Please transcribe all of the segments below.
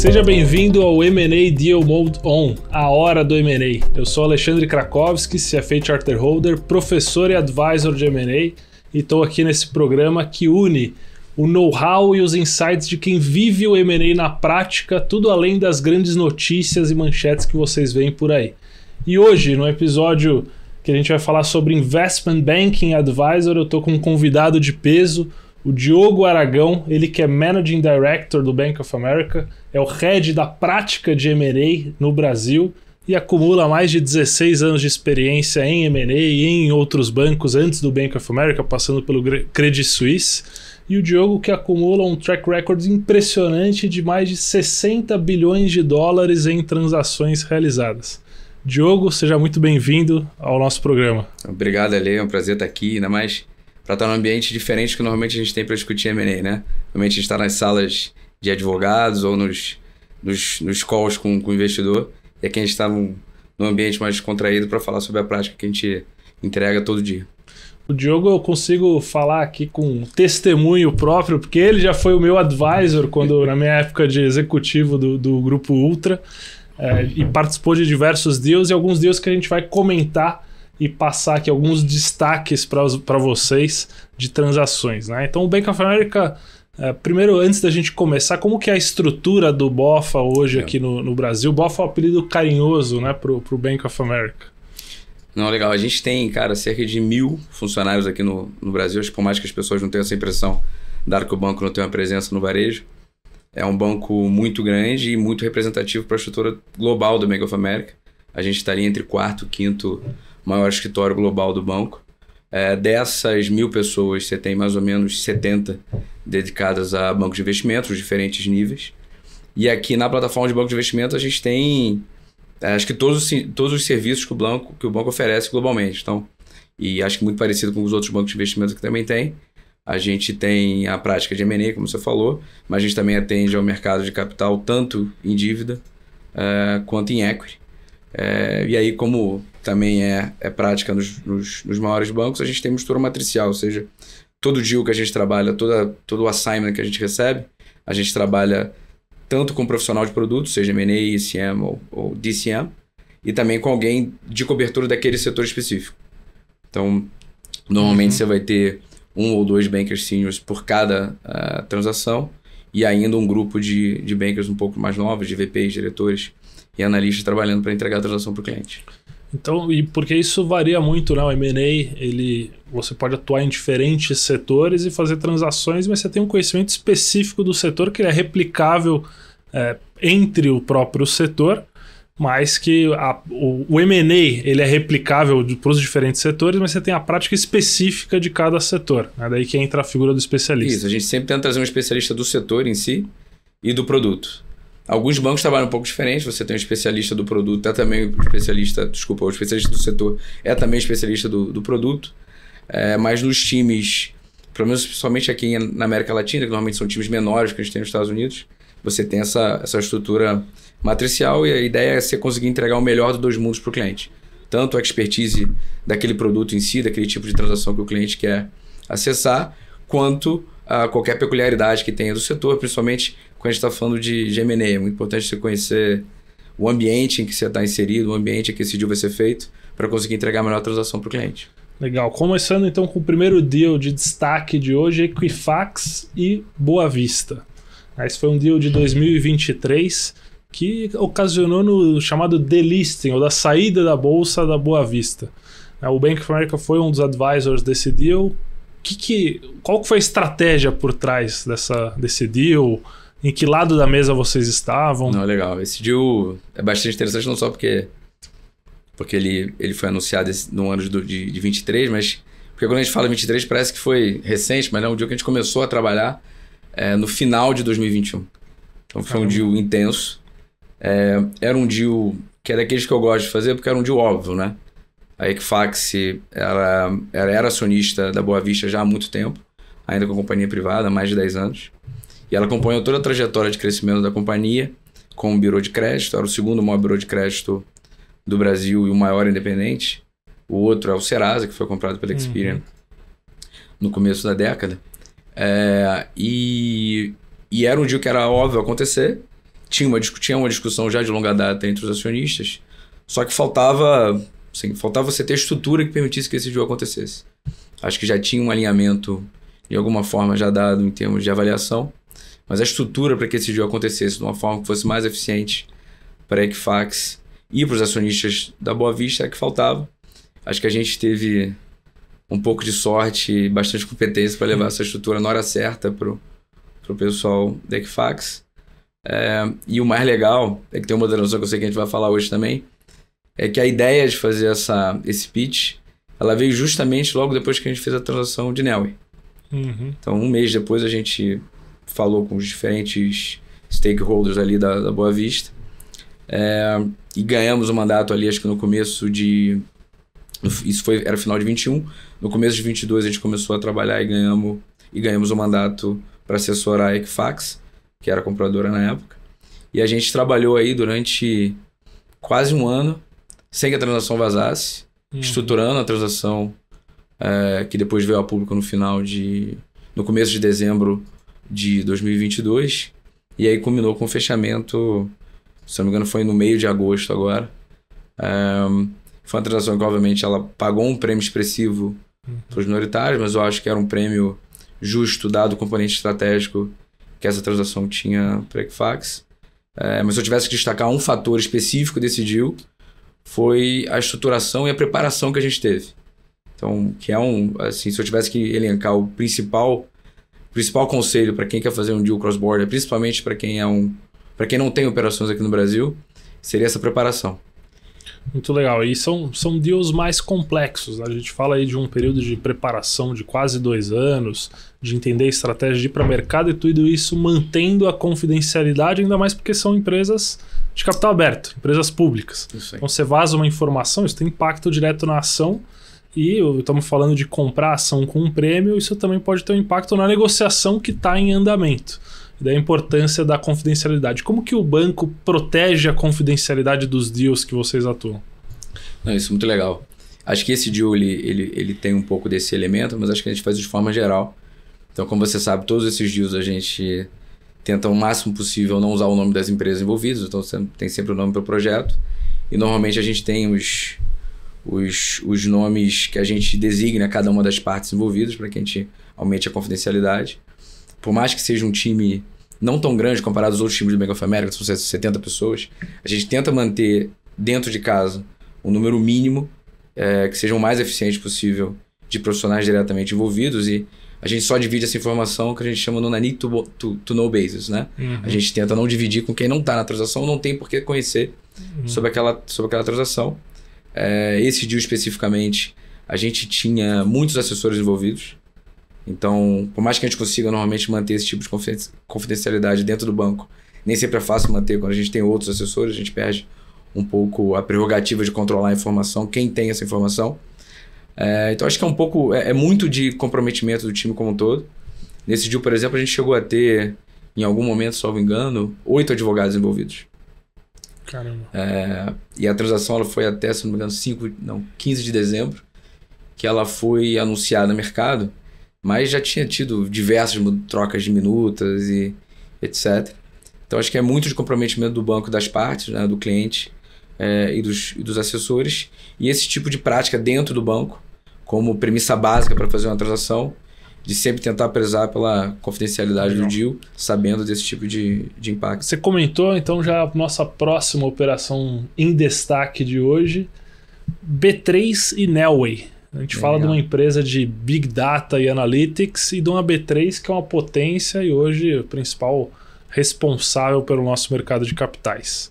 Seja bem-vindo ao M&A Deal Mode On, a hora do M&A. Eu sou Alexandre Krakowski, CFA Charter Holder, professor e advisor de M&A, e estou aqui nesse programa que une o know-how e os insights de quem vive o M&A na prática, tudo além das grandes notícias e manchetes que vocês veem por aí. E hoje, no episódio que a gente vai falar sobre Investment Banking Advisor, eu estou com um convidado de peso, o Diogo Aragão, ele que é Managing Director do Bank of America, é o Head da prática de M&A no Brasil e acumula mais de 16 anos de experiência em M&A e em outros bancos antes do Bank of America, passando pelo Credit Suisse. E o Diogo que acumula um track record impressionante de mais de 60 bilhões de dólares em transações realizadas. Diogo, seja muito bem-vindo ao nosso programa. Obrigado, Ale. É um prazer estar aqui, ainda mais para estar num ambiente diferente que normalmente a gente tem para discutir M&A, né? Normalmente a gente está nas salas de advogados ou nos calls com o investidor, e aqui a gente está num ambiente mais descontraído para falar sobre a prática que a gente entrega todo dia. O Diogo eu consigo falar aqui com testemunho próprio, porque ele já foi o meu advisor na minha época de executivo do Grupo Ultra, e participou de diversos deals e alguns deals que a gente vai comentar e passar aqui alguns destaques para vocês de transações, né? Então o Bank of America, primeiro, antes da gente começar, como que é a estrutura do BOFA hoje aqui no Brasil? BOFA é um apelido carinhoso, né, pro Bank of America. Não, legal. A gente tem, cara, cerca de 1.000 funcionários aqui no Brasil. Acho que por mais que as pessoas não tenham essa impressão, dado que o banco não tem uma presença no varejo, é um banco muito grande e muito representativo para a estrutura global do Bank of America. A gente estaria entre quarto e quinto maior escritório global do banco. Dessas 1.000 pessoas, você tem mais ou menos 70 dedicadas a bancos de investimentos, diferentes níveis. E aqui na plataforma de banco de investimentos a gente tem, acho que todos os serviços que o banco oferece globalmente. Então, e acho que muito parecido com os outros bancos de investimentos que também tem. A gente tem a prática de M&A, como você falou, mas a gente também atende ao mercado de capital, tanto em dívida quanto em equity. E aí, como também é prática nos maiores bancos, a gente tem mistura matricial, ou seja, todo deal que a gente trabalha, todo o assignment que a gente recebe, a gente trabalha tanto com um profissional de produto, seja M&A, ECM ou DCM, e também com alguém de cobertura daquele setor específico. Então, normalmente você vai ter 1 ou 2 bankers seniors por cada transação, e ainda um grupo de bankers um pouco mais novos, de VPs, diretores e analistas trabalhando para entregar a transação para o cliente. Então, e porque isso varia muito, né? O M&A, você pode atuar em diferentes setores e fazer transações, mas você tem um conhecimento específico do setor que é replicável entre o próprio setor, mas que o M&A ele é replicável para os diferentes setores, mas você tem a prática específica de cada setor. É daí que entra a figura do especialista. Isso, a gente sempre tenta trazer um especialista do setor em si e do produto. Alguns bancos trabalham um pouco diferente, você tem um especialista do produto, o especialista do setor é também especialista do produto, mas nos times, pelo menos principalmente aqui na América Latina, que normalmente são times menores que a gente tem nos Estados Unidos, você tem essa estrutura matricial e a ideia é você conseguir entregar o melhor dos dois mundos para o cliente. Tanto a expertise daquele produto em si, daquele tipo de transação que o cliente quer acessar, quanto a qualquer peculiaridade que tenha do setor, principalmente quando a gente está falando de M&A. É muito importante você conhecer o ambiente em que você está inserido, o ambiente em que esse deal vai ser feito, para conseguir entregar a melhor transação para o cliente. Legal. Começando então com o primeiro deal de destaque de hoje, Equifax e Boa Vista. Esse foi um deal de 2023 que ocasionou no chamado delisting, ou da saída da bolsa da Boa Vista. O Bank of America foi um dos advisors desse deal. Qual foi a estratégia por trás desse deal? Em que lado da mesa vocês estavam? Não, legal. Esse deal é bastante interessante, não só porque ele foi anunciado no ano de 23, mas porque quando a gente fala 23 parece que foi recente, mas é um deal que a gente começou a trabalhar no final de 2021. Então foi um deal intenso. Era um deal que é daqueles que eu gosto de fazer porque era um deal óbvio, né? A Equifax era acionista da Boa Vista já há muito tempo, ainda com a companhia privada, há mais de 10 anos. E ela acompanhou toda a trajetória de crescimento da companhia com o Bureau de Crédito. Era o segundo maior Bureau de Crédito do Brasil e o maior independente. O outro é o Serasa, que foi comprado pela Experian no começo da década. E era um deal que era óbvio acontecer. tinha uma discussão já de longa data entre os acionistas, só que faltava você ter estrutura que permitisse que esse deal acontecesse. Acho que já tinha um alinhamento, de alguma forma, já dado em termos de avaliação, mas a estrutura para que esse deal acontecesse de uma forma que fosse mais eficiente para a Equifax e para os acionistas da Boa Vista é que faltava. Acho que a gente teve um pouco de sorte e bastante competência para levar essa estrutura na hora certa para o pessoal da Equifax. E o mais legal, é que tem uma transação que eu sei que a gente vai falar hoje também, é que a ideia de fazer esse pitch, ela veio justamente logo depois que a gente fez a transação de Neoway. Então, um mês depois a gente falou com os diferentes stakeholders ali da Boa Vista e ganhamos o mandato ali, acho que no começo de... era final de 21. No começo de 22 a gente começou a trabalhar e ganhamos o mandato para assessorar a Equifax, que era a compradora na época. E a gente trabalhou aí durante quase um ano, sem que a transação vazasse, estruturando a transação que depois veio a público no começo de dezembro de 2022. E aí culminou com o fechamento, se não me engano foi no meio de agosto agora. Foi uma transação que, obviamente, ela pagou um prêmio expressivo para os minoritários, mas eu acho que era um prêmio justo, dado o componente estratégico que essa transação tinha para a Equifax. Mas se eu tivesse que destacar um fator específico desse deal, foi a estruturação e a preparação que a gente teve. Então, que assim, se eu tivesse que elencar o principal conselho para quem quer fazer um deal cross-border, principalmente para quem não tem operações aqui no Brasil, seria essa preparação. Muito legal. E são deals mais complexos. A gente fala aí de um período de preparação de quase 2 anos, de entender a estratégia de ir para o mercado e tudo isso mantendo a confidencialidade, ainda mais porque são empresas de capital aberto, empresas públicas. Então você vaza uma informação, isso tem impacto direto na ação e estamos falando de comprar ação com um prêmio, isso também pode ter um impacto na negociação que está em andamento. Da importância da confidencialidade. Como que o banco protege a confidencialidade dos deals que vocês atuam? Não, isso é muito legal. Acho que esse deal ele tem um pouco desse elemento, mas acho que a gente faz de forma geral. Então, como você sabe, todos esses deals a gente tenta o máximo possível não usar o nome das empresas envolvidas, então você tem sempre o nome para o projeto. E normalmente a gente tem os nomes que a gente designa cada uma das partes envolvidas para que a gente aumente a confidencialidade. Por mais que seja um time não tão grande comparado aos outros times do Bank of America, são 70 pessoas, a gente tenta manter dentro de casa um número mínimo que seja o mais eficiente possível de profissionais diretamente envolvidos, e a gente só divide essa informação que a gente chama no need to know basis, né? A gente tenta não dividir com quem não está na transação, não tem por que conhecer sobre aquela transação. Esse deal especificamente, a gente tinha muitos assessores envolvidos. Então, por mais que a gente consiga normalmente manter esse tipo de confidencialidade dentro do banco, nem sempre é fácil manter. Quando a gente tem outros assessores, a gente perde um pouco a prerrogativa de controlar a informação, quem tem essa informação. Então, acho que é muito de comprometimento do time como um todo. Nesse deal, por exemplo, a gente chegou a ter, em algum momento, salvo engano, 8 advogados envolvidos. Caramba. E a transação ela foi até, se não me engano, 15 de dezembro, que ela foi anunciada no mercado. Mas já tinha tido diversas trocas de minutas e etc. Então, acho que é muito de comprometimento do banco, das partes, né, do cliente e dos assessores. E esse tipo de prática dentro do banco, como premissa básica para fazer uma transação, de sempre tentar prezar pela confidencialidade do deal, sabendo desse tipo de impacto. Você comentou, então, já a nossa próxima operação em destaque de hoje, B3 e Neoway. A gente fala de uma empresa de Big Data e Analytics e de uma B3 que é uma potência e hoje o principal responsável pelo nosso mercado de capitais.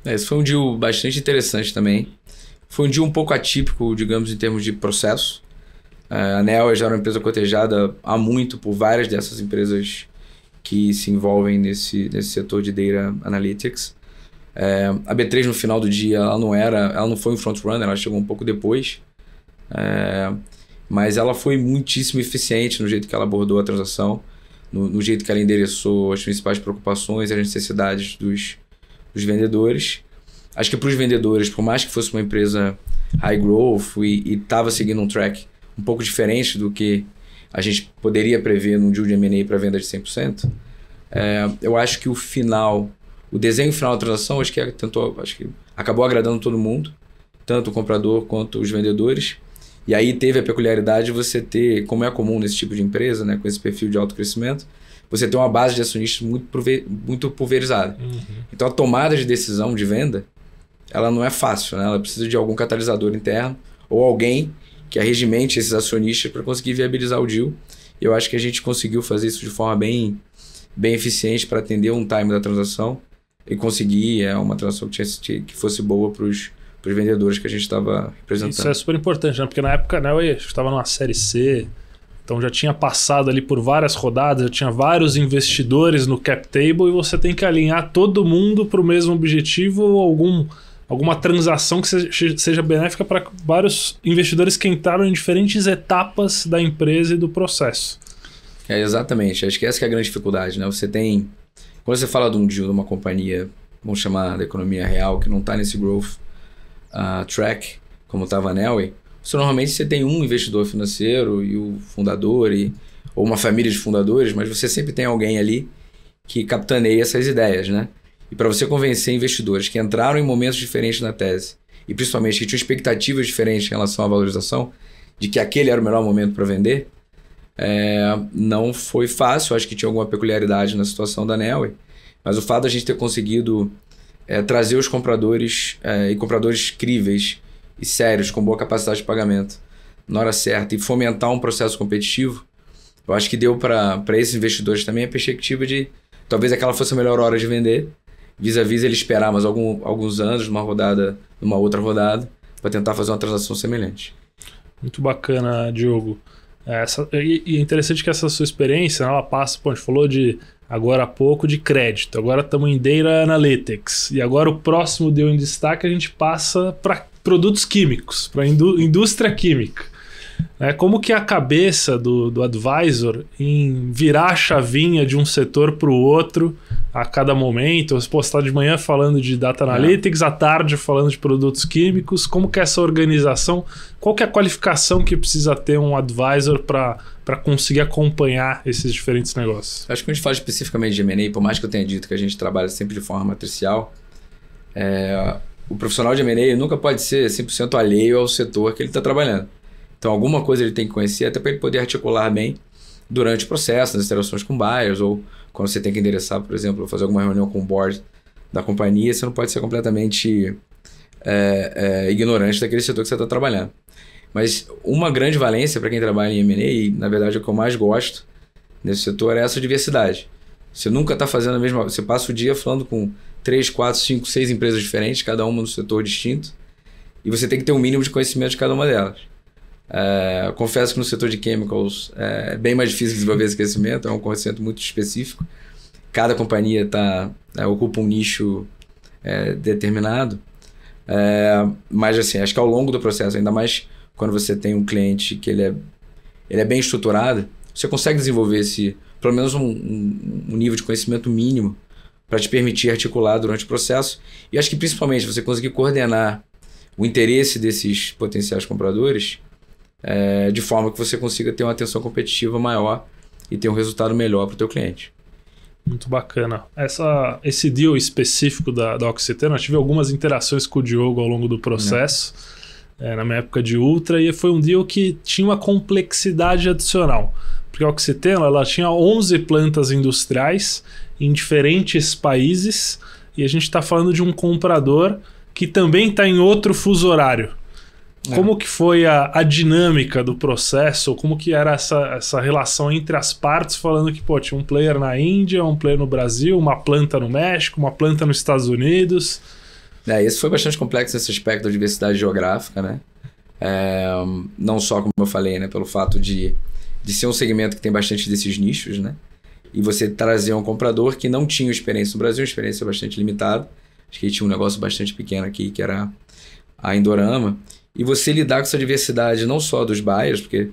Esse foi um deal bastante interessante também. Foi um deal um pouco atípico, digamos, em termos de processo. A Neoway já era uma empresa cotejada há muito por várias dessas empresas que se envolvem nesse setor de Data Analytics. A B3 no final do dia ela não foi um front-runner, ela chegou um pouco depois. Mas ela foi muitíssimo eficiente no jeito que ela abordou a transação, no jeito que ela endereçou as principais preocupações e as necessidades dos vendedores. Acho que para os vendedores, por mais que fosse uma empresa high growth e estava seguindo um track um pouco diferente do que a gente poderia prever num deal de M&A para venda de 100%, eu acho que o final o desenho final da transação acho que acabou agradando todo mundo, tanto o comprador quanto os vendedores. E aí teve a peculiaridade de você ter, como é comum nesse tipo de empresa, né, com esse perfil de alto crescimento, você ter uma base de acionistas muito pulverizada. Então a tomada de decisão de venda, ela não é fácil, né? Ela precisa de algum catalisador interno ou alguém que arregimente esses acionistas para conseguir viabilizar o deal. E eu acho que a gente conseguiu fazer isso de forma bem eficiente para atender um time da transação e conseguir uma transação que fosse boa para os vendedores que a gente estava representando. Isso é super importante, né? Porque na época, né, eu estava numa série C, então já tinha passado ali por várias rodadas, já tinha vários investidores no cap table e você tem que alinhar todo mundo para o mesmo objetivo ou alguma transação que seja benéfica para vários investidores que entraram em diferentes etapas da empresa e do processo. Exatamente. Acho que essa que é a grande dificuldade, né? Quando você fala de um deal de uma companhia, vamos chamar da economia real, que não está nesse growth track, como estava a Neoway, normalmente você tem um investidor financeiro e o fundador, ou uma família de fundadores, mas você sempre tem alguém ali que capitaneia essas ideias, né? E para você convencer investidores que entraram em momentos diferentes na tese, e principalmente que tinham expectativas diferentes em relação à valorização, de que aquele era o melhor momento para vender, não foi fácil. Acho que tinha alguma peculiaridade na situação da Neoway, mas o fato de a gente ter conseguido trazer os compradores e compradores críveis e sérios, com boa capacidade de pagamento na hora certa e fomentar um processo competitivo, eu acho que deu para esses investidores também a perspectiva de talvez aquela fosse a melhor hora de vender, vis-a-vis ele esperar mais alguns anos numa outra rodada, para tentar fazer uma transação semelhante. Muito bacana, Diogo. E é interessante que essa sua experiência, ela passa, a gente falou agora há pouco de crédito, agora estamos em Data Analytics, e agora o próximo deal em destaque a gente passa para produtos químicos, para indústria química. Como que é a cabeça do advisor em virar a chavinha de um setor para o outro a cada momento? Você está de manhã falando de Data Analytics, à tarde falando de produtos químicos. Como que é essa organização? Qual que é a qualificação que precisa ter um advisor para conseguir acompanhar esses diferentes negócios? Acho que quando a gente fala especificamente de M&A, por mais que eu tenha dito que a gente trabalha sempre de forma matricial, o profissional de M&A nunca pode ser 100% alheio ao setor que ele está trabalhando. Então, alguma coisa ele tem que conhecer até para ele poder articular bem durante o processo, nas interações com buyers, ou quando você tem que endereçar, por exemplo, fazer alguma reunião com o board da companhia, você não pode ser completamente ignorante daquele setor que você está trabalhando. Mas uma grande valência para quem trabalha em M&A, e na verdade é o que eu mais gosto nesse setor, é essa diversidade. Você nunca está fazendo a mesma... Você passa o dia falando com 3, 4, 5, 6 empresas diferentes, cada uma no setor distinto, e você tem que ter um mínimo de conhecimento de cada uma delas. Confesso que no setor de chemicals é bem mais difícil desenvolver esse conhecimento, é um conhecimento muito específico. Cada companhia ocupa um nicho determinado, mas assim, acho que ao longo do processo, ainda mais quando você tem um cliente que ele é bem estruturado, você consegue desenvolver pelo menos um nível de conhecimento mínimo para te permitir articular durante o processo. E acho que principalmente você conseguir coordenar o interesse desses potenciais compradores de forma que você consiga ter uma atenção competitiva maior e ter um resultado melhor para o teu cliente. Muito bacana. Esse deal específico da Oxiteno, eu tive algumas interações com o Diogo ao longo do processo, na minha época de Ultra, e foi um deal que tinha uma complexidade adicional. Porque a Oxiteno, ela tinha 11 plantas industriais em diferentes países, e a gente está falando de um comprador que também está em outro fuso horário. Como que foi a dinâmica do processo? Como que era essa relação entre as partes, falando que tinha um player na Índia, um player no Brasil, uma planta no México, uma planta nos Estados Unidos? Isso foi bastante complexo nesse aspecto da diversidade geográfica, né? Não só, como eu falei, né, pelo fato de ser um segmento que tem bastante desses nichos, né? E você trazer um comprador que não tinha experiência no Brasil, uma experiência bastante limitada. Acho que ele tinha um negócio bastante pequeno aqui, que era a Indorama. E você lidar com essa diversidade não só dos buyers, porque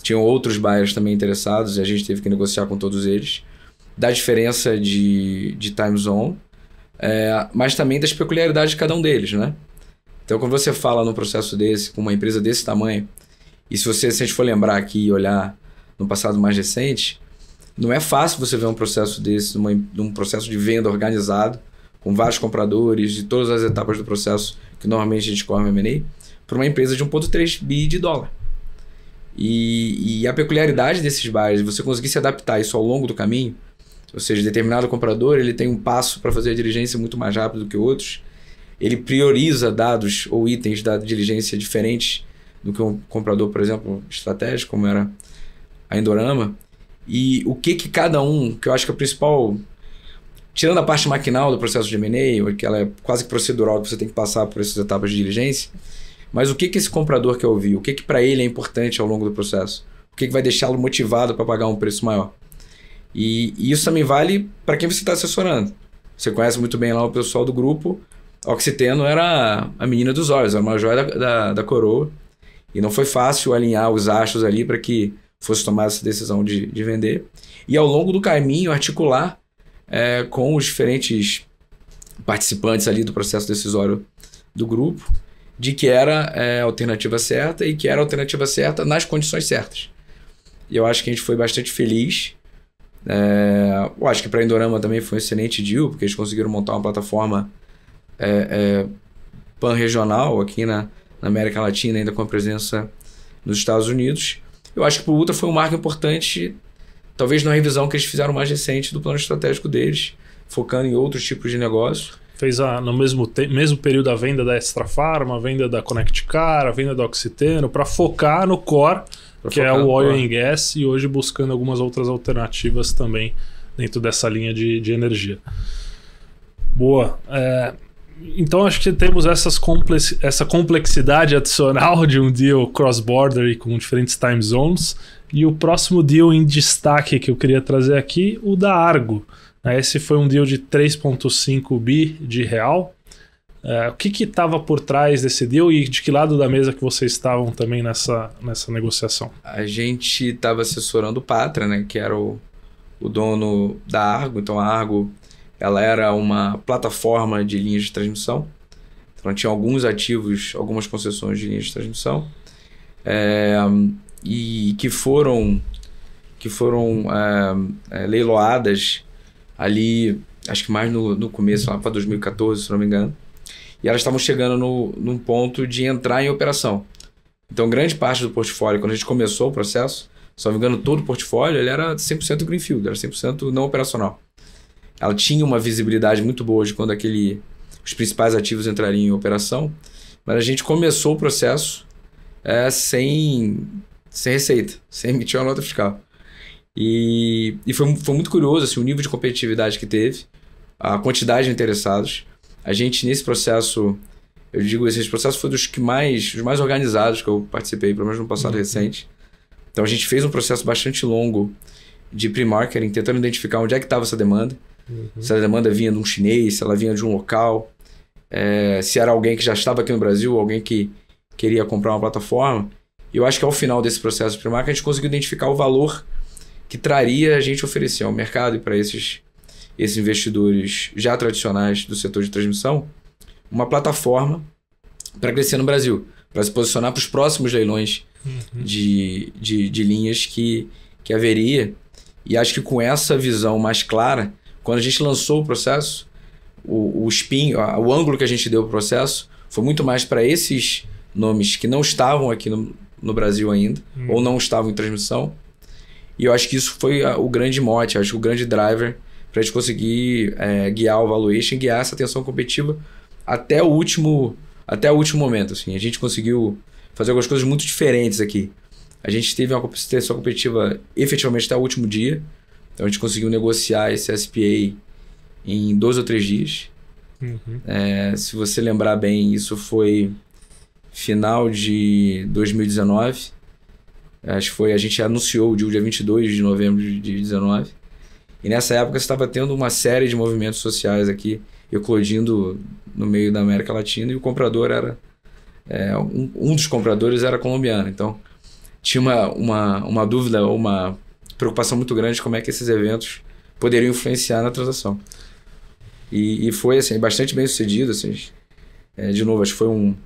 tinham outros buyers também interessados e a gente teve que negociar com todos eles, da diferença de time zone, mas também das peculiaridades de cada um deles, né? Então, quando você fala num processo desse, com uma empresa desse tamanho, e se a gente for lembrar aqui e olhar no passado mais recente, não é fácil você ver um processo desse, num processo de venda organizado, com vários compradores e todas as etapas do processo que normalmente a gente corre no M&A, para uma empresa de 1,3 bi de dólar. E a peculiaridade desses buys, você conseguir se adaptar isso ao longo do caminho, ou seja, determinado comprador ele tem um passo para fazer a diligência muito mais rápido do que outros, ele prioriza dados ou itens da diligência diferentes do que um comprador, por exemplo, estratégico, como era a Indorama. E o que cada um, que eu acho que é o principal, tirando a parte maquinal do processo de M&A, que ela é quase que procedural, que você tem que passar por essas etapas de diligência, mas o que esse comprador quer ouvir? O que para ele é importante ao longo do processo? O que vai deixá-lo motivado para pagar um preço maior? E isso também vale para quem você está assessorando. Você conhece muito bem lá o pessoal do grupo. A Oxiteno era a menina dos olhos, era uma joia da coroa. E não foi fácil alinhar os astros ali para que fosse tomar essa decisão de vender. E ao longo do caminho articular com os diferentes participantes ali do processo decisório do grupo, de que era a alternativa certa e que era a alternativa certa nas condições certas. E eu acho que a gente foi bastante feliz. Eu acho que para a Indorama também foi um excelente deal, porque eles conseguiram montar uma plataforma pan-regional aqui na América Latina, ainda com a presença nos Estados Unidos. Eu acho que para o Ultra foi um marco importante, talvez na revisão que eles fizeram mais recente do plano estratégico deles, focando em outros tipos de negócios. Fez no mesmo período a venda da Extra Pharma, a venda da Connect Car, a venda da Oxiteno, para focar no core, que é o oil and gas, e hoje buscando algumas outras alternativas também dentro dessa linha de energia. Boa. Então acho que temos essa complexidade adicional de um deal cross-border e com diferentes time zones. E o próximo deal em destaque que eu queria trazer aqui, o da Argo. Esse foi um deal de 3,5 bi de real. O que estava por trás desse deal e de que lado da mesa que vocês estavam também nessa negociação? A gente estava assessorando o Patra, né, que era o dono da Argo. Então a Argo ela era uma plataforma de linhas de transmissão. Então tinha alguns ativos, algumas concessões de linhas de transmissão e que foram leiloadas ali, acho que mais no começo, lá para 2014, se não me engano. E elas estavam chegando num ponto de entrar em operação. Então, grande parte do portfólio, quando a gente começou o processo, se não me engano, todo o portfólio ele era 100% greenfield, era 100% não operacional. Ela tinha uma visibilidade muito boa de quando os principais ativos entrariam em operação, mas a gente começou o processo sem receita, sem emitir uma nota fiscal. E foi muito curioso assim, o nível de competitividade que teve, a quantidade de interessados. A gente, nesse processo, eu digo, esse processo foi dos mais organizados que eu participei, pelo menos no passado recente. Então a gente fez um processo bastante longo de pre-marketing, tentando identificar onde é que estava essa demanda. Se a demanda vinha de um chinês, se ela vinha de um local, se era alguém que já estava aqui no Brasil, alguém que queria comprar uma plataforma. E eu acho que ao final desse processo de pre-marketing a gente conseguiu identificar o valor que traria a gente oferecer ao mercado e para esses investidores já tradicionais do setor de transmissão uma plataforma para crescer no Brasil, para se posicionar para os próximos leilões de linhas que haveria. E acho que com essa visão mais clara, quando a gente lançou o processo, o ângulo que a gente deu para o processo foi muito mais para esses nomes que não estavam aqui no Brasil ainda, ou não estavam em transmissão. E eu acho que isso foi o grande mote, acho que o grande driver para a gente conseguir guiar o valuation, guiar essa atenção competitiva até o último momento. Assim. A gente conseguiu fazer algumas coisas muito diferentes aqui. A gente teve uma atenção competitiva efetivamente até o último dia. Então a gente conseguiu negociar esse SPA em 2 ou 3 dias. Se você lembrar bem, isso foi final de 2019. Acho que a gente anunciou o deal dia 22 de novembro de 2019. E nessa época você estava tendo uma série de movimentos sociais aqui, eclodindo no meio da América Latina, e o comprador era... um dos compradores era colombiano. Então tinha uma dúvida ou uma preocupação muito grande de como é que esses eventos poderiam influenciar na transação. E foi assim, bastante bem sucedido. Assim, de novo, acho que foi uma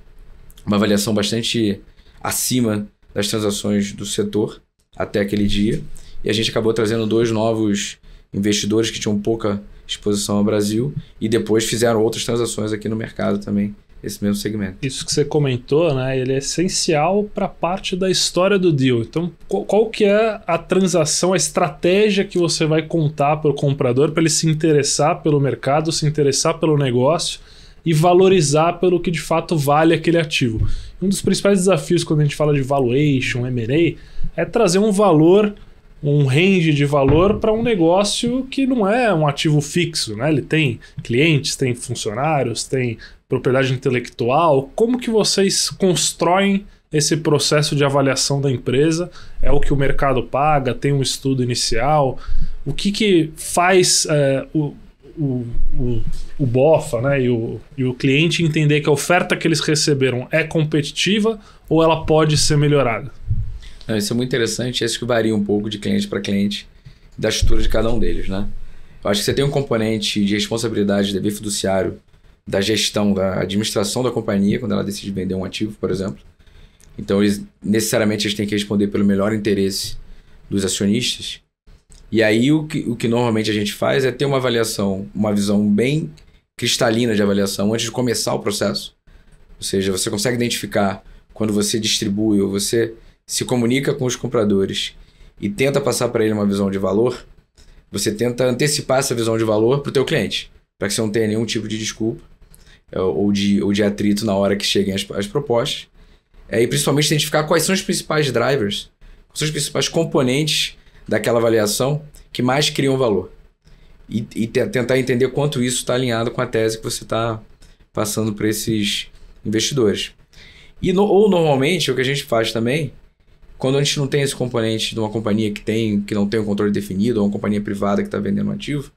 avaliação bastante acima das transações do setor até aquele dia. E a gente acabou trazendo 2 novos investidores que tinham pouca exposição ao Brasil, e depois fizeram outras transações aqui no mercado também, esse mesmo segmento. Isso que você comentou, né, ele é essencial para a parte da história do deal. Então, qual que é a transação, a estratégia que você vai contar para o comprador para ele se interessar pelo mercado, se interessar pelo negócio e valorizar pelo que de fato vale aquele ativo? Um dos principais desafios quando a gente fala de valuation, M&A, é trazer um valor, um range de valor para um negócio que não é um ativo fixo, né? Ele tem clientes, tem funcionários, tem propriedade intelectual. Como que vocês constroem esse processo de avaliação da empresa? É o que o mercado paga? Tem um estudo inicial? O que faz o BOFA, né, e o cliente entender que a oferta que eles receberam é competitiva ou ela pode ser melhorada? Isso é muito interessante. Isso que varia um pouco de cliente para cliente, da estrutura de cada um deles, né? Eu acho que você tem um componente de responsabilidade, de dever fiduciário, da gestão, da administração da companhia, quando ela decide vender um ativo, por exemplo. Então, necessariamente, eles têm que responder pelo melhor interesse dos acionistas. E aí, o que normalmente a gente faz é ter uma avaliação, uma visão bem cristalina de avaliação antes de começar o processo. Ou seja, você consegue identificar quando você distribui ou você se comunica com os compradores e tenta passar para ele uma visão de valor, você tenta antecipar essa visão de valor para o teu cliente, para que você não tenha nenhum tipo de desculpa ou de atrito na hora que cheguem as propostas. E principalmente identificar quais são os principais drivers, quais são os principais componentes daquela avaliação que mais criam valor. E tentar entender quanto isso está alinhado com a tese que você está passando para esses investidores. Ou normalmente, o que a gente faz também, quando a gente não tem esse componente de uma companhia que não tem um controle definido, ou uma companhia privada que está vendendo um ativo,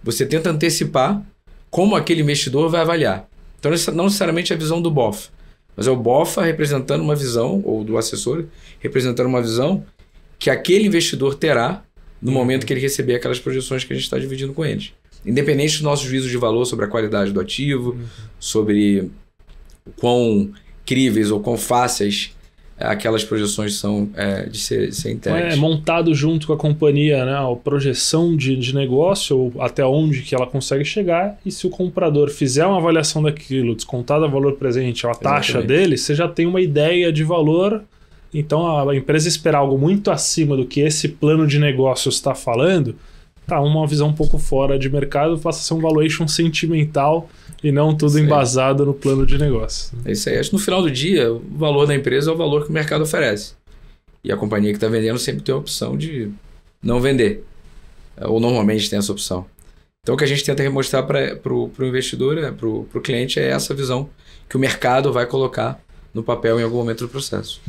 você tenta antecipar como aquele investidor vai avaliar. Então, não necessariamente a visão do BOFA, mas é o BOFA representando uma visão, ou do assessor representando uma visão que aquele investidor terá no momento que ele receber aquelas projeções que a gente está dividindo com eles. Independente do nosso juízo de valor sobre a qualidade do ativo, sobre o quão críveis ou quão fáceis aquelas projeções são de ser entregues. É montado junto com a companhia, né, a projeção de negócio, ou até onde que ela consegue chegar, e se o comprador fizer uma avaliação daquilo, descontado o valor presente, a taxa dele, você já tem uma ideia de valor. Então a empresa esperar algo muito acima do que esse plano de negócio está falando, tá uma visão um pouco fora de mercado, passa a ser um valuation sentimental e não tudo embasado no plano de negócio. É isso aí. Acho que no final do dia, o valor da empresa é o valor que o mercado oferece. E a companhia que está vendendo sempre tem a opção de não vender. Ou normalmente tem essa opção. Então o que a gente tenta mostrar para o investidor, para o cliente, é essa visão que o mercado vai colocar no papel em algum momento do processo.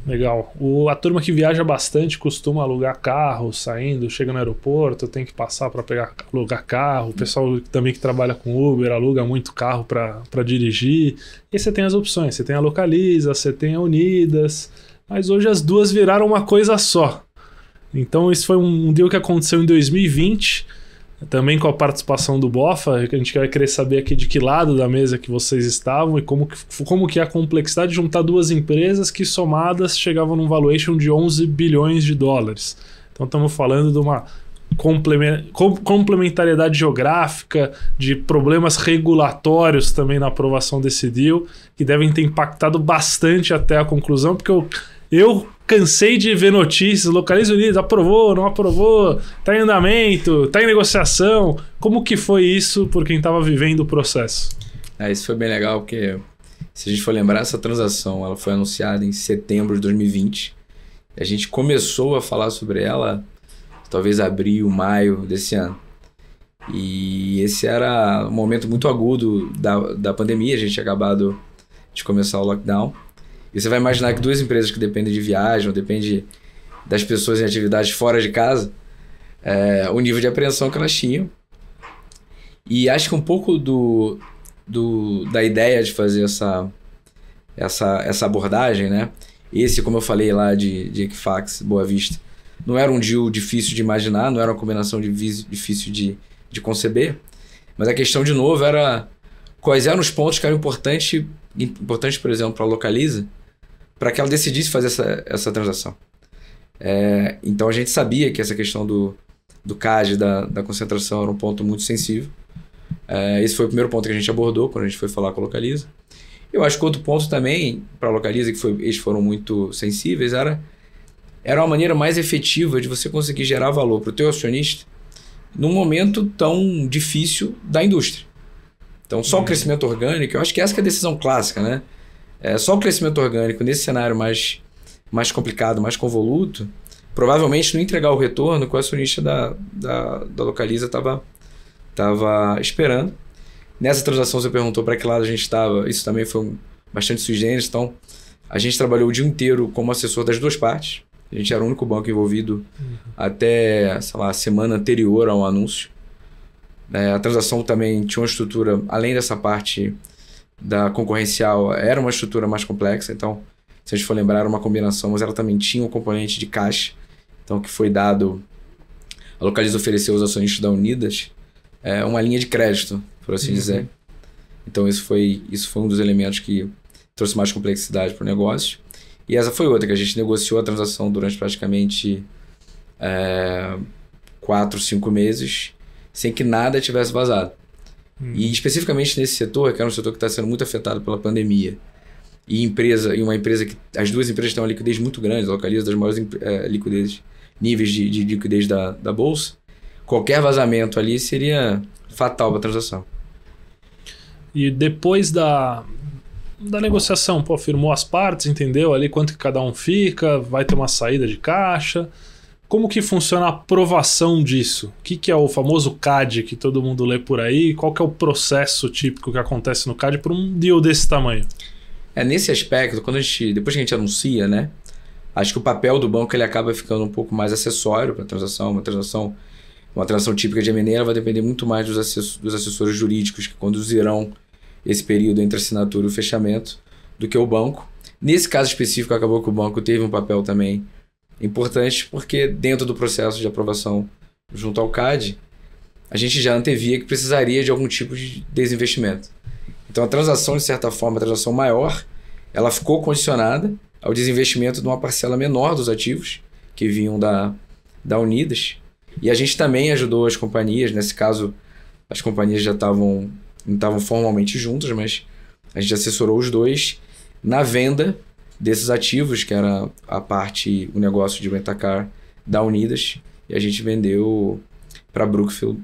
Legal. A turma que viaja bastante costuma alugar carro, saindo, chega no aeroporto, tem que passar para alugar carro. O pessoal também que trabalha com Uber aluga muito carro para dirigir. E você tem as opções, você tem a Localiza, você tem a Unidas, mas hoje as duas viraram uma coisa só. Então isso foi um deal que aconteceu em 2020, também com a participação do BOFA, que a gente vai querer saber aqui de que lado da mesa que vocês estavam e como que é a complexidade de juntar duas empresas que somadas chegavam num valuation de 11 bilhões de dólares. Então estamos falando de uma complementariedade geográfica, de problemas regulatórios também na aprovação desse deal, que devem ter impactado bastante até a conclusão, porque eu cansei de ver notícias, Localiza Unidas, aprovou, não aprovou, está em andamento, está em negociação. Como que foi isso por quem estava vivendo o processo? Isso foi bem legal, porque se a gente for lembrar, essa transação ela foi anunciada em setembro de 2020. A gente começou a falar sobre ela talvez abril, maio desse ano. E esse era um momento muito agudo da pandemia, a gente tinha acabado de começar o lockdown. E você vai imaginar que duas empresas que dependem de viagem, ou dependem das pessoas em atividades fora de casa, o nível de apreensão que elas tinham. E acho que um pouco da ideia de fazer essa abordagem, né? Esse, como eu falei lá de Equifax, Boa Vista, não era um deal difícil de imaginar, não era uma combinação difícil de conceber, mas a questão, de novo, era quais eram os pontos que eram importantes, por exemplo, para a Localiza, para que ela decidisse fazer essa transação. Então a gente sabia que essa questão do CAD, da concentração, era um ponto muito sensível. Esse foi o primeiro ponto que a gente abordou quando a gente foi falar com a Localiza. Eu acho que outro ponto também para a Localiza, eles foram muito sensíveis, era uma maneira mais efetiva de você conseguir gerar valor para o teu acionista num momento tão difícil da indústria. Então, só o crescimento orgânico, eu acho que essa que é a decisão clássica, né? Só o crescimento orgânico nesse cenário mais complicado, mais convoluto, provavelmente não entregar o retorno que o acionista da Localiza estava esperando. Nessa transação você perguntou para que lado a gente estava, isso também foi bastante sui generis, então a gente trabalhou o dia inteiro como assessor das duas partes. A gente era o único banco envolvido até, sei lá, a semana anterior ao anúncio. A transação também tinha uma estrutura, além dessa parte da concorrencial, era uma estrutura mais complexa. Então, se a gente for lembrar, era uma combinação, mas ela também tinha um componente de caixa. Então, que foi dado, a Localiza ofereceu aos acionistas da Unidas uma linha de crédito, por assim dizer. Então, isso foi um dos elementos que trouxe mais complexidade para o negócio. E essa foi outra, que a gente negociou a transação durante praticamente 4, 5 meses, sem que nada tivesse vazado. E especificamente nesse setor, que é um setor que está sendo muito afetado pela pandemia, e uma empresa que as duas empresas têm uma liquidez muito grande, a Localiza das maiores níveis de liquidez da Bolsa, qualquer vazamento ali seria fatal para a transação. E depois da negociação, firmou as partes, entendeu ali quanto que cada um fica, vai ter uma saída de caixa. Como que funciona a aprovação disso? O que é o famoso CAD que todo mundo lê por aí? Qual que é o processo típico que acontece no CAD para um deal desse tamanho? Nesse aspecto, depois que a gente anuncia, né? Acho que o papel do banco ele acaba ficando um pouco mais acessório para a transação. Uma transação típica de M&A ela vai depender muito mais dos assessores jurídicos que conduzirão esse período entre a assinatura e o fechamento do que o banco. Nesse caso específico, acabou que o banco teve um papel também importante, porque dentro do processo de aprovação junto ao CAD, a gente já antevia que precisaria de algum tipo de desinvestimento. Então a transação, de certa forma, a transação maior, ela ficou condicionada ao desinvestimento de uma parcela menor dos ativos que vinham da Unidas. E a gente também ajudou as companhias, nesse caso as companhias não estavam formalmente juntas, mas a gente assessorou os dois na venda desses ativos, que era o negócio de rent-a-car da Unidas, e a gente vendeu para Brookfield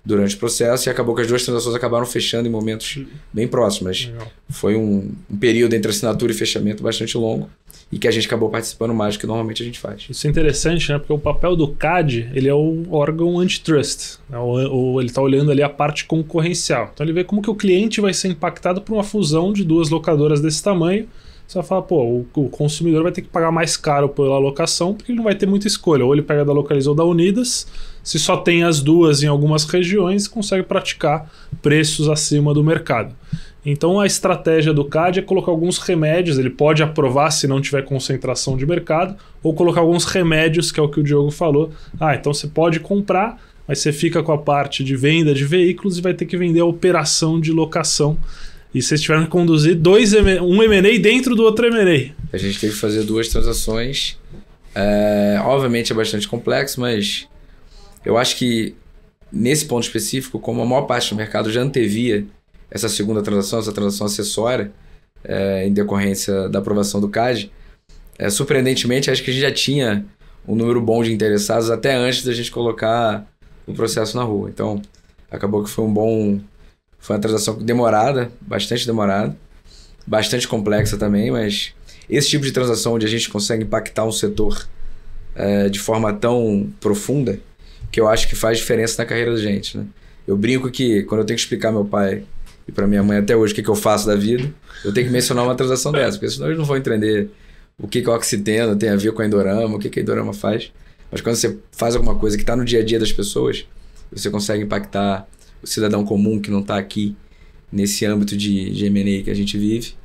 durante o processo, e acabou que as duas transações acabaram fechando em momentos bem próximos. Legal. Foi um período entre assinatura e fechamento bastante longo, e que a gente acabou participando mais do que normalmente a gente faz. Isso é interessante, né? Porque o papel do CAD, ele é o órgão antitrust, né? Ele está olhando ali a parte concorrencial. Então ele vê como que o cliente vai ser impactado por uma fusão de duas locadoras desse tamanho. Você vai falar, o consumidor vai ter que pagar mais caro pela locação, porque ele não vai ter muita escolha. Ou ele pega da Localiza ou da Unidas, se só tem as duas em algumas regiões, consegue praticar preços acima do mercado. Então a estratégia do CAD é colocar alguns remédios, ele pode aprovar se não tiver concentração de mercado, ou colocar alguns remédios, que é o que o Diogo falou. Então você pode comprar, mas você fica com a parte de venda de veículos e vai ter que vender a operação de locação. E vocês tiveram que conduzir um M&A dentro do outro M&A. A gente teve que fazer duas transações. Obviamente é bastante complexo, mas eu acho que nesse ponto específico, como a maior parte do mercado já antevia essa segunda transação, essa transação acessória, em decorrência da aprovação do CAD, surpreendentemente, acho que a gente já tinha um número bom de interessados até antes da gente colocar o processo na rua. Então, acabou que foi uma transação demorada, bastante complexa também, mas esse tipo de transação onde a gente consegue impactar um setor de forma tão profunda, que eu acho que faz diferença na carreira da gente, né? Eu brinco que quando eu tenho que explicar ao meu pai e para minha mãe até hoje o que eu faço da vida, eu tenho que mencionar uma transação dessa, porque senão eles não vão entender o que o Oxiteno tem a ver com a Indorama, o que a Indorama faz. Mas quando você faz alguma coisa que está no dia a dia das pessoas, você consegue impactar o cidadão comum que não está aqui nesse âmbito de M&A que a gente vive,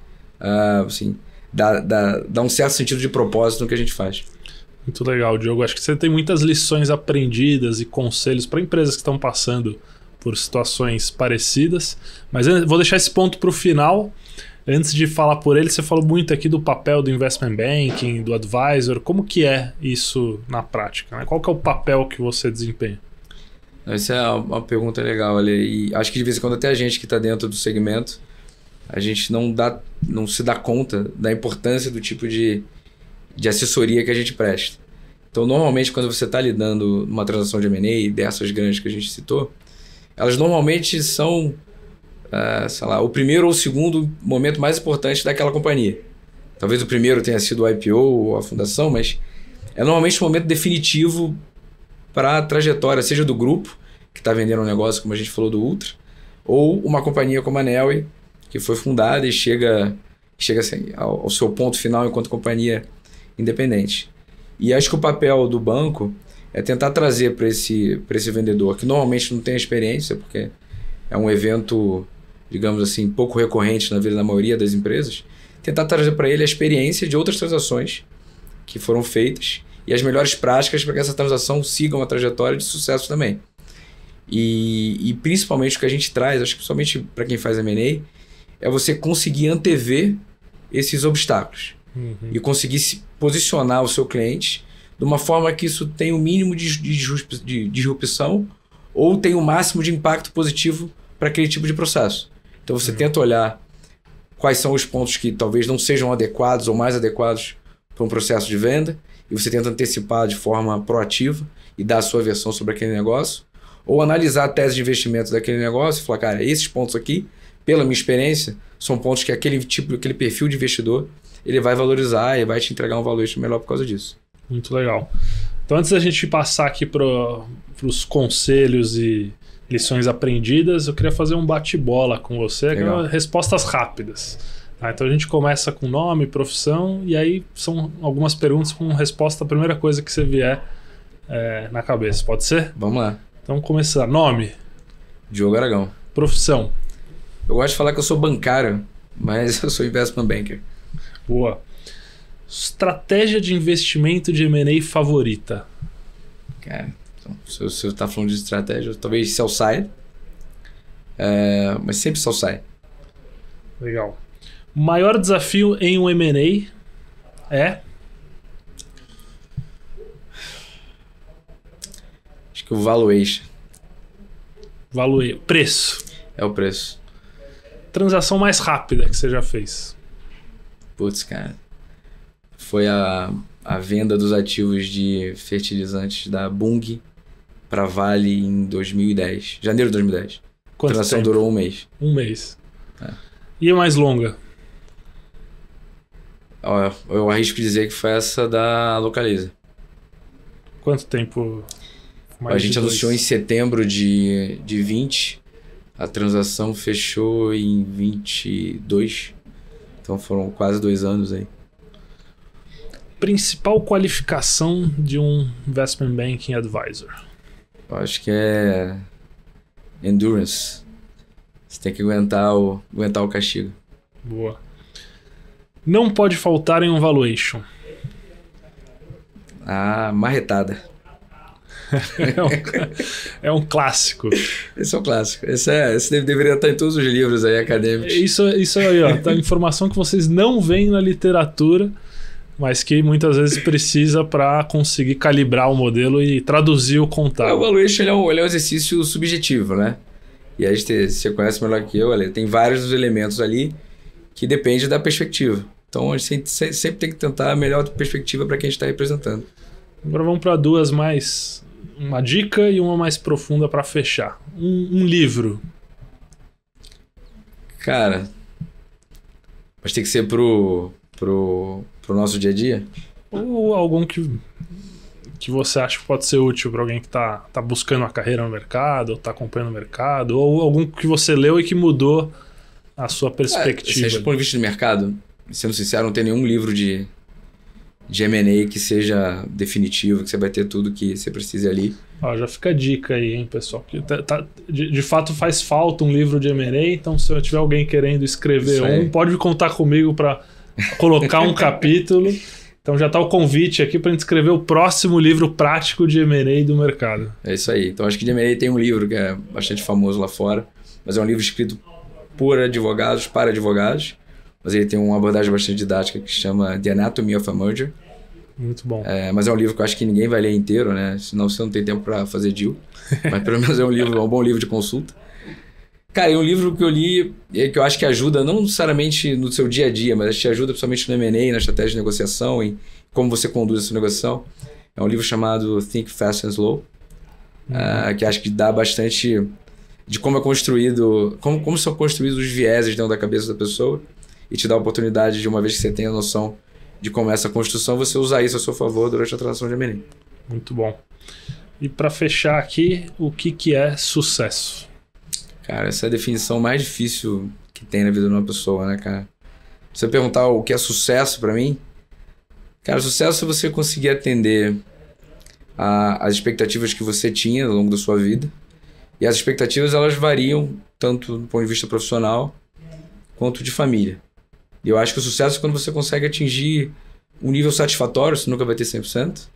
assim, dá um certo sentido de propósito no que a gente faz. Muito legal, Diogo. Acho que você tem muitas lições aprendidas e conselhos para empresas que estão passando por situações parecidas. Mas eu vou deixar esse ponto para o final. Antes de falar por ele, você falou muito aqui do papel do investment banking, do advisor. Como que é isso na prática, né? Qual que é o papel que você desempenha? Essa é uma pergunta legal, ali. E acho que de vez em quando até a gente que está dentro do segmento, a gente não se dá conta da importância do tipo de assessoria que a gente presta. Então, normalmente, quando você está lidando numa transação de M&A, dessas grandes que a gente citou, elas normalmente são, sei lá, o primeiro ou o segundo momento mais importante daquela companhia. Talvez o primeiro tenha sido o IPO ou a fundação, mas é normalmente o momento definitivo para a trajetória, seja do grupo, que está vendendo um negócio, como a gente falou do Ultra, ou uma companhia como a Neoway, que foi fundada e chega assim, ao seu ponto final enquanto companhia independente. E acho que o papel do banco é tentar trazer para esse vendedor, que normalmente não tem experiência, porque é um evento, digamos assim, pouco recorrente na vida da maioria das empresas, tentar trazer para ele a experiência de outras transações que foram feitas e as melhores práticas para que essa transação siga uma trajetória de sucesso também. E principalmente o que a gente traz, acho que principalmente para quem faz M&A, é você conseguir antever esses obstáculos. E conseguir se posicionar o seu cliente de uma forma que isso tenha o mínimo de disrupção ou tenha o máximo de impacto positivo para aquele tipo de processo. Então você tenta olhar quais são os pontos que talvez não sejam adequados ou mais adequados para um processo de venda e você tenta antecipar de forma proativa e dar a sua versão sobre aquele negócio, ou analisar a tese de investimento daquele negócio e falar, cara, esses pontos aqui, pela minha experiência, são pontos que aquele perfil de investidor ele vai valorizar e vai te entregar um valuation melhor por causa disso. Muito legal. Então, antes da gente passar aqui para os conselhos e lições aprendidas, eu queria fazer um bate-bola com você, que é respostas rápidas. Tá? Então, a gente começa com nome, profissão, e aí são algumas perguntas com resposta a primeira coisa que você vier na cabeça. Pode ser? Vamos lá. Então, começar. Nome? Diogo Aragão. Profissão? Eu gosto de falar que eu sou bancário, mas eu sou investment banker. Boa. Estratégia de investimento de M&A favorita? Cara, então, se você está falando de estratégia, talvez sell side, mas sempre sell side. Legal. Maior desafio em um M&A é? Acho que o valuation. Preço. É o preço. Transação mais rápida que você já fez? Putz, cara. Foi a venda dos ativos de fertilizantes da Bunge para Vale em 2010. Janeiro de 2010. Quanto a transação tempo? durou um mês. Um mês. E a mais longa? Eu arrisco dizer que foi essa da Localiza. Quanto tempo? A gente anunciou em setembro de 20. A transação fechou em 22. Então foram quase 2 anos aí. Principal qualificação de um investment banking advisor? Eu acho que é endurance. Você tem que aguentar o castigo. Boa. Não pode faltar em um valuation? A marretada. É um clássico. Esse é um clássico. Esse deveria estar em todos os livros aí acadêmicos. Isso aí, ó. Tá informação que vocês não veem na literatura, mas que muitas vezes precisa para conseguir calibrar o modelo e traduzir o contábil. O valuation ele é um exercício subjetivo, né? E aí você conhece melhor que eu, tem vários elementos ali que depende da perspectiva. Então a gente sempre tem que tentar a melhor perspectiva para quem a gente está representando. Agora vamos para duas mais... Uma dica e uma mais profunda para fechar. Um livro. Cara, mas tem que ser pro nosso dia a dia? Ou algum que você acha que pode ser útil para alguém que tá buscando uma carreira no mercado, ou tá acompanhando o mercado, ou algum que você leu e que mudou a sua perspectiva. Se a ponto de vista de mercado, sendo sincero, não tem nenhum livro de M&A que seja definitivo, que você vai ter tudo que você precisa ali. Já fica a dica aí, hein, pessoal. De fato faz falta um livro de M&A, então se tiver alguém querendo escrever pode contar comigo para colocar um capítulo. Então já está o convite aqui para a gente escrever o próximo livro prático de M&A do mercado. É isso aí. Então acho que de M&A tem um livro que é bastante famoso lá fora, mas é um livro escrito por advogados, para advogados. mas ele tem uma abordagem bastante didática que chama The Anatomy of a Merger. Muito bom. Mas é um livro que eu acho que ninguém vai ler inteiro, né? Senão você não tem tempo para fazer deal. Mas pelo menos é um bom livro de consulta. Cara, é um livro que eu li que eu acho que ajuda, não necessariamente no seu dia a dia, mas te ajuda principalmente no M&A, na estratégia de negociação, em como você conduz essa negociação. É um livro chamado Think Fast and Slow, que acho que dá bastante de como é construído, como são construídos os vieses dentro da cabeça da pessoa, e te dá a oportunidade de, uma vez que você tem a noção de como é essa construção, você usar isso a seu favor durante a transação de M&A. Muito bom. E para fechar aqui, o que é sucesso? Cara, essa é a definição mais difícil que tem na vida de uma pessoa, né, cara? Se você perguntar o que é sucesso pra mim, cara, sucesso é você conseguir atender as expectativas que você tinha ao longo da sua vida. E as expectativas, elas variam tanto do ponto de vista profissional quanto de família. E eu acho que o sucesso é quando você consegue atingir um nível satisfatório, você nunca vai ter 100%,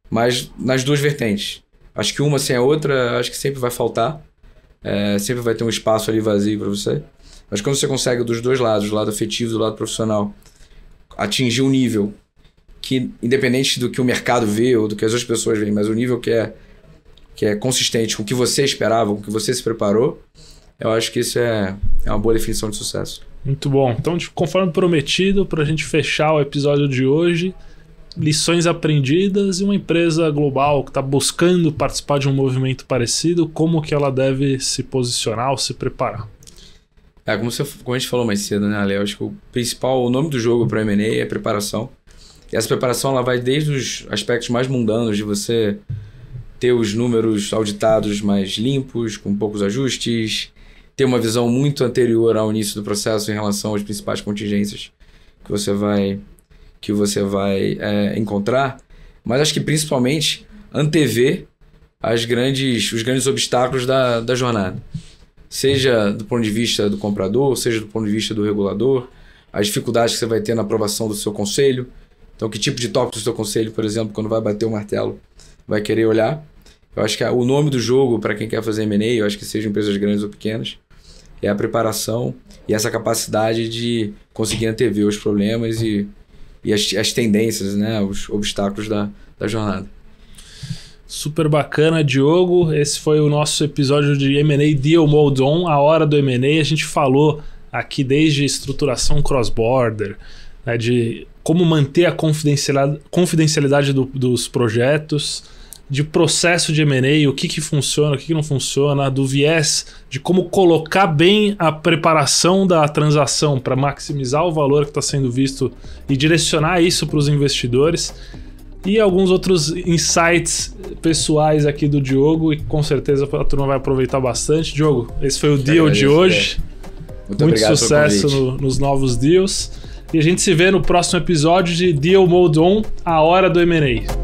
mas nas duas vertentes. Acho que uma sem a outra, acho que sempre vai faltar. Sempre vai ter um espaço ali vazio para você. Mas quando você consegue dos dois lados, do lado afetivo e do lado profissional, atingir um nível que, independente do que o mercado vê ou do que as outras pessoas veem, mas o nível que é consistente com o que você esperava, com o que você se preparou, eu acho que isso é uma boa definição de sucesso. Muito bom. Então, conforme prometido, para a gente fechar o episódio de hoje, lições aprendidas e uma empresa global que está buscando participar de um movimento parecido, como que ela deve se posicionar ou se preparar? Como a gente falou mais cedo, né, Ale? Eu acho que o nome do jogo para M&A é preparação. E essa preparação ela vai desde os aspectos mais mundanos de você ter os números auditados mais limpos, com poucos ajustes, ter uma visão muito anterior ao início do processo em relação às principais contingências que você vai encontrar, mas acho que principalmente antever os grandes obstáculos da jornada. Seja do ponto de vista do comprador, seja do ponto de vista do regulador, as dificuldades que você vai ter na aprovação do seu conselho. Então, que tipo de tópico do seu conselho, por exemplo, quando vai bater o martelo, vai querer olhar. Eu acho que o nome do jogo, para quem quer fazer M&A, eu acho que seja empresas grandes ou pequenas, é a preparação e essa capacidade de conseguir antever os problemas e as tendências, né, os obstáculos da jornada. Super bacana, Diogo. Esse foi o nosso episódio de M&A Deal Mode On, a hora do M&A. A gente falou aqui desde estruturação cross-border, né, de como manter a confidencialidade dos projetos, de processo de M&A, o que funciona, o que não funciona, do viés de como colocar bem a preparação da transação para maximizar o valor que está sendo visto e direcionar isso para os investidores, e alguns outros insights pessoais aqui do Diogo, e com certeza a turma vai aproveitar bastante. Diogo, esse foi o deal de hoje. Muito sucesso nos novos deals. E a gente se vê no próximo episódio de Deal Mode On, a hora do M&A.